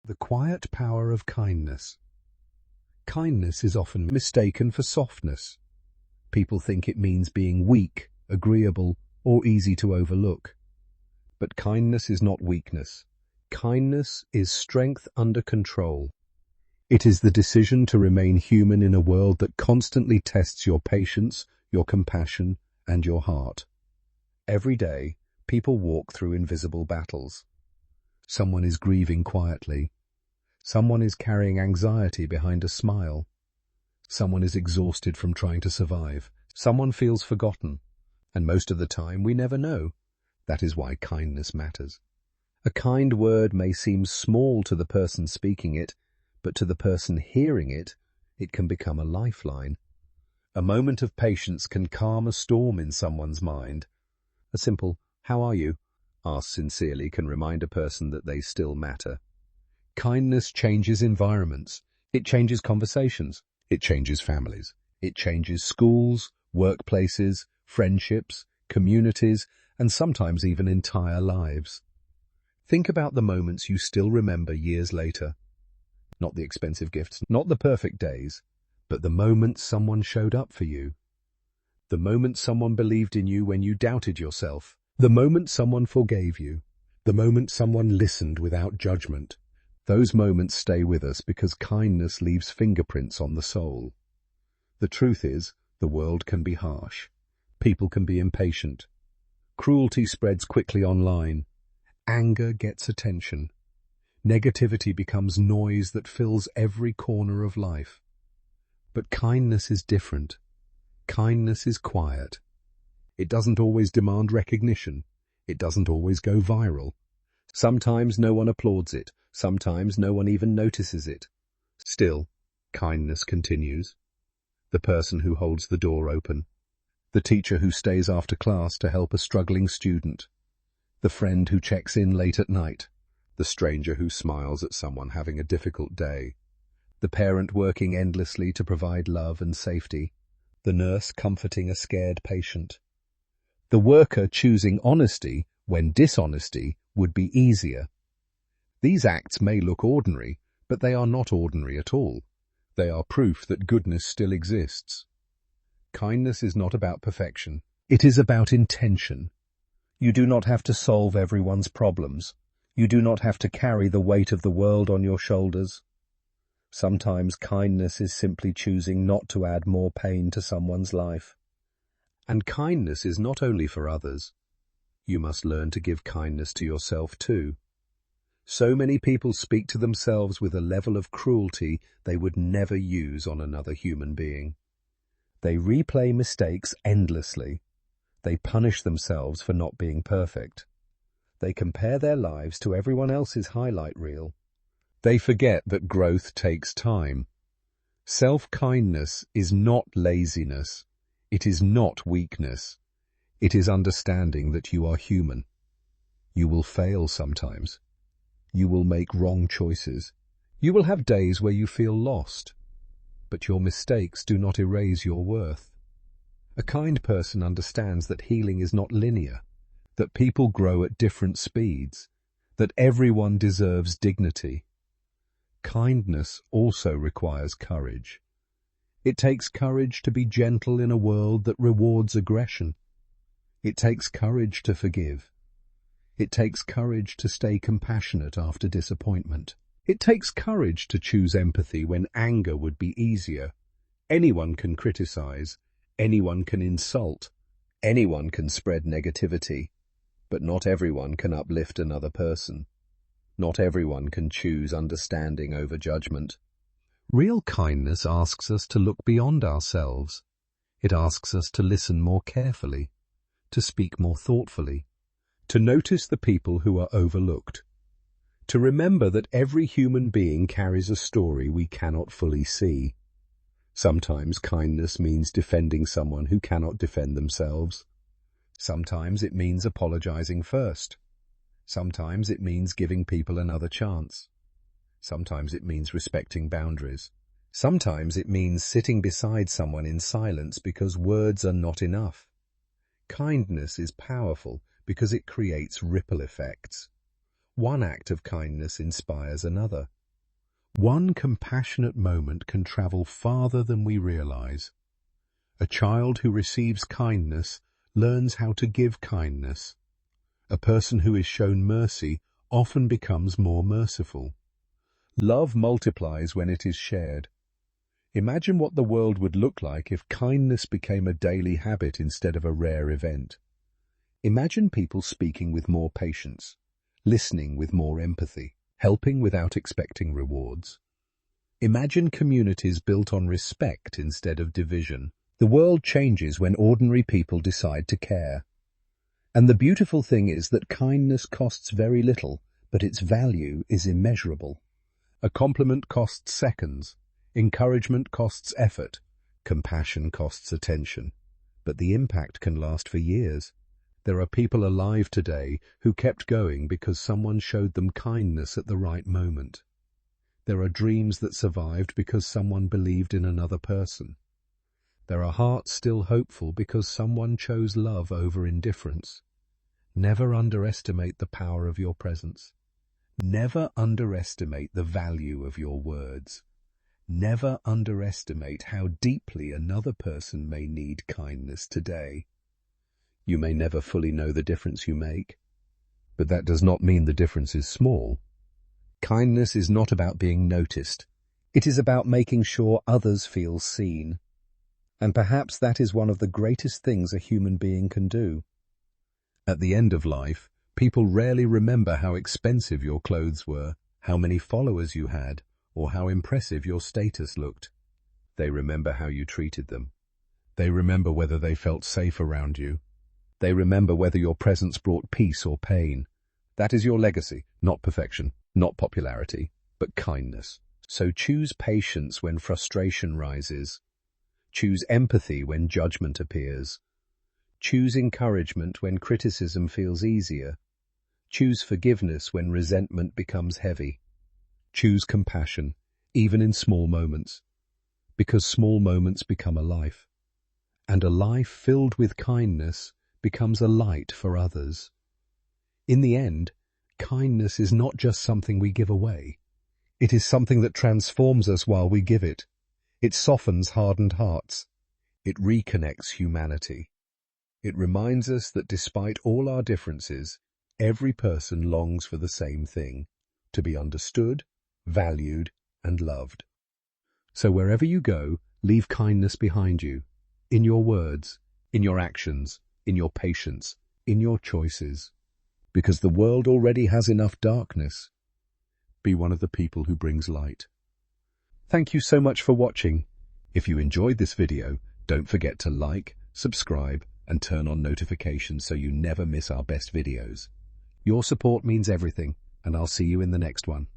The quiet power of kindness. Kindness is often mistaken for softness. People think it means being weak, agreeable, or easy to overlook. But kindness is not weakness. Kindness is strength under control. It is the decision to remain human in a world that constantly tests your patience, your compassion, and your heart. Every day, people walk through invisible battles. Someone is grieving quietly. Someone is carrying anxiety behind a smile. Someone is exhausted from trying to survive. Someone feels forgotten. And most of the time, we never know. That is why kindness matters. A kind word may seem small to the person speaking it, but to the person hearing it, it can become a lifeline. A moment of patience can calm a storm in someone's mind. A simple, "How are you?" asked sincerely can remind a person that they still matter. Kindness changes environments. It changes conversations. It changes families. It changes schools, workplaces, friendships, communities, and sometimes even entire lives. Think about the moments you still remember years later. Not the expensive gifts, not the perfect days, but the moment someone showed up for you. The moment someone believed in you when you doubted yourself. The moment someone forgave you. The moment someone listened without judgment. Those moments stay with us because kindness leaves fingerprints on the soul. The truth is, the world can be harsh. People can be impatient. Cruelty spreads quickly online. Anger gets attention. Negativity becomes noise that fills every corner of life. But kindness is different. Kindness is quiet. It doesn't always demand recognition. It doesn't always go viral. Sometimes no one applauds it. Sometimes no one even notices it. Still, kindness continues. The person who holds the door open. The teacher who stays after class to help a struggling student. The friend who checks in late at night. The stranger who smiles at someone having a difficult day. The parent working endlessly to provide love and safety. The nurse comforting a scared patient. The worker choosing honesty when dishonesty would be easier. These acts may look ordinary, but they are not ordinary at all. They are proof that goodness still exists. Kindness is not about perfection. It is about intention. You do not have to solve everyone's problems. You do not have to carry the weight of the world on your shoulders. Sometimes kindness is simply choosing not to add more pain to someone's life. And kindness is not only for others. You must learn to give kindness to yourself too. So many people speak to themselves with a level of cruelty they would never use on another human being. They replay mistakes endlessly. They punish themselves for not being perfect. They compare their lives to everyone else's highlight reel. They forget that growth takes time. Self-kindness is not laziness. It is not weakness. It is understanding that you are human. You will fail sometimes. You will make wrong choices. You will have days where you feel lost. But your mistakes do not erase your worth. A kind person understands that healing is not linear, that people grow at different speeds, that everyone deserves dignity. Kindness also requires courage. It takes courage to be gentle in a world that rewards aggression. It takes courage to forgive. It takes courage to stay compassionate after disappointment. It takes courage to choose empathy when anger would be easier. Anyone can criticize. Anyone can insult. Anyone can spread negativity. But not everyone can uplift another person. Not everyone can choose understanding over judgment. Real kindness asks us to look beyond ourselves. It asks us to listen more carefully, to speak more thoughtfully, to notice the people who are overlooked, to remember that every human being carries a story we cannot fully see. Sometimes kindness means defending someone who cannot defend themselves. Sometimes it means apologizing first. Sometimes it means giving people another chance. Sometimes it means respecting boundaries. Sometimes it means sitting beside someone in silence because words are not enough. Kindness is powerful because it creates ripple effects. One act of kindness inspires another. One compassionate moment can travel farther than we realize. A child who receives kindness learns how to give kindness. A person who is shown mercy often becomes more merciful. Love multiplies when it is shared. Imagine what the world would look like if kindness became a daily habit instead of a rare event. Imagine people speaking with more patience, listening with more empathy, helping without expecting rewards. Imagine communities built on respect instead of division. The world changes when ordinary people decide to care. And the beautiful thing is that kindness costs very little, but its value is immeasurable. A compliment costs seconds, encouragement costs effort, compassion costs attention. But the impact can last for years. There are people alive today who kept going because someone showed them kindness at the right moment. There are dreams that survived because someone believed in another person. There are hearts still hopeful because someone chose love over indifference. Never underestimate the power of your presence. Never underestimate the value of your words. Never underestimate how deeply another person may need kindness today. You may never fully know the difference you make, but that does not mean the difference is small. Kindness is not about being noticed. It is about making sure others feel seen. And perhaps that is one of the greatest things a human being can do. At the end of life, people rarely remember how expensive your clothes were, how many followers you had, or how impressive your status looked. They remember how you treated them. They remember whether they felt safe around you. They remember whether your presence brought peace or pain. That is your legacy, not perfection, not popularity, but kindness. So choose patience when frustration rises. Choose empathy when judgment appears. Choose encouragement when criticism feels easier. Choose forgiveness when resentment becomes heavy. Choose compassion, even in small moments, because small moments become a life. And a life filled with kindness becomes a light for others. In the end, kindness is not just something we give away. It is something that transforms us while we give it. It softens hardened hearts. It reconnects humanity. It reminds us that despite all our differences, every person longs for the same thing, to be understood, valued, and loved. So wherever you go, leave kindness behind you, in your words, in your actions, in your patience, in your choices. Because the world already has enough darkness. Be one of the people who brings light. Thank you so much for watching. If you enjoyed this video, don't forget to like, subscribe, and turn on notifications so you never miss our best videos. Your support means everything, and I'll see you in the next one.